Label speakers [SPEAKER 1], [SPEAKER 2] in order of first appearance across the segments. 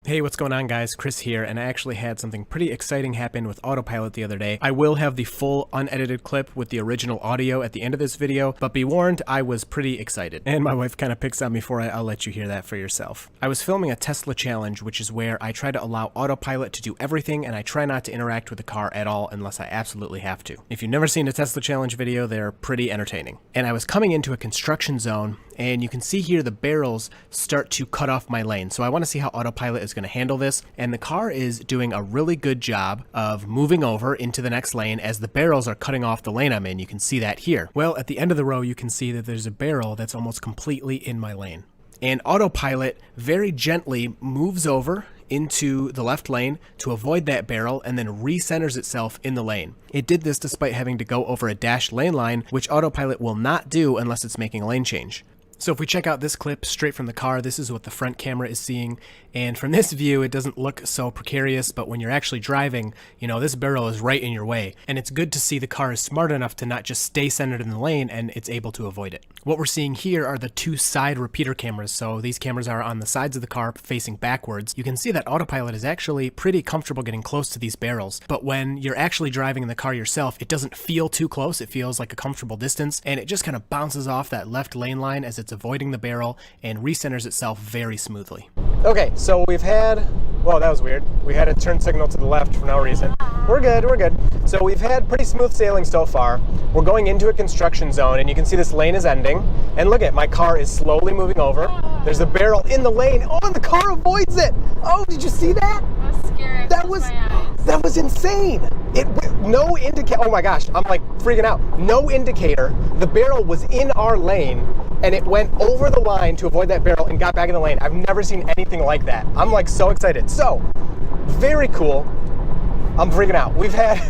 [SPEAKER 1] Hey, what's going on guys? Chris here, and I actually had something pretty exciting happen with Autopilot the other day. I will have the full unedited clip with the original audio at the end of this video, but be warned, I was pretty excited. And my wife kind of picks on me for it. I'll let you hear that for yourself. I was filming a Tesla challenge, which is where I try to allow Autopilot to do everything, and I try not to interact with the car at all unless I absolutely have to. If you've never seen a Tesla challenge video, they're pretty entertaining. And I was coming into a construction zone, and you can see here the barrels start to cut off my lane. So I want to see how Autopilot is going to handle this. And the car is doing a really good job of moving over into the next lane as the barrels are cutting off the lane I'm in. You can see that here. Well, at the end of the row, you can see that there's a barrel that's almost completely in my lane. And Autopilot very gently moves over into the left lane to avoid that barrel and then recenters itself in the lane. It did this despite having to go over a dashed lane line, which Autopilot will not do unless it's making a lane change. So if we check out this clip straight from the car, this is what the front camera is seeing. And from this view, it doesn't look so precarious, but when you're actually driving, you know, this barrel is right in your way. And it's good to see the car is smart enough to not just stay centered in the lane, and it's able to avoid it. What we're seeing here are the two side repeater cameras. So these cameras are on the sides of the car facing backwards. You can see that Autopilot is actually pretty comfortable getting close to these barrels. But when you're actually driving in the car yourself, it doesn't feel too close. It feels like a comfortable distance, and it just kind of bounces off that left lane line as it's avoiding the barrel and recenters itself very smoothly. Okay, so we've had, whoa, that was weird. We had a turn signal to the left for no reason. We're good, we're good. So we've had pretty smooth sailing so far. We're going into a construction zone, and you can see this lane is ending. And look at, my car is slowly moving over. There's a barrel in the lane. Oh, and the car avoids it. Oh, did you see that?
[SPEAKER 2] That was scary.
[SPEAKER 1] That was insane. No indicator. Oh my gosh, I'm like freaking out. No indicator. The barrel was in our lane, and it went over the line to avoid that barrel and got back in the lane. I've never seen anything like that. I'm like so excited. So, very cool. I'm freaking out. We've had.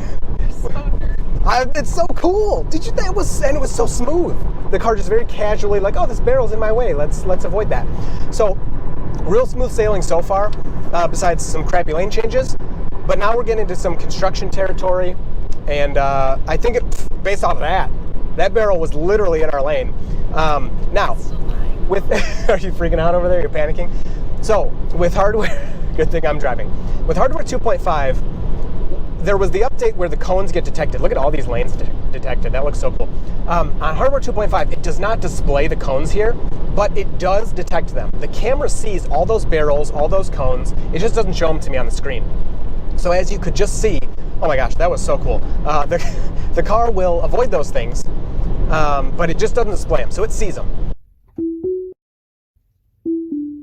[SPEAKER 1] It's so cool. Did you think it was? And it was so smooth. The car just very casually, like, oh, this barrel's in my way. Let's avoid that. So, real smooth sailing so far. Besides some crappy lane changes. But now we're getting into some construction territory, and I think based off of that barrel was literally in our lane. Now, with are you freaking out over there? You're panicking? So, with hardware, good thing I'm driving. With hardware 2.5, there was the update where the cones get detected. Look at all these lanes detected. That looks so cool. On hardware 2.5, it does not display the cones here, but it does detect them. The camera sees all those barrels, all those cones. It just doesn't show them to me on the screen. So as you could just see, oh my gosh, that was so cool. The car will avoid those things, but it just doesn't display them. So it sees them.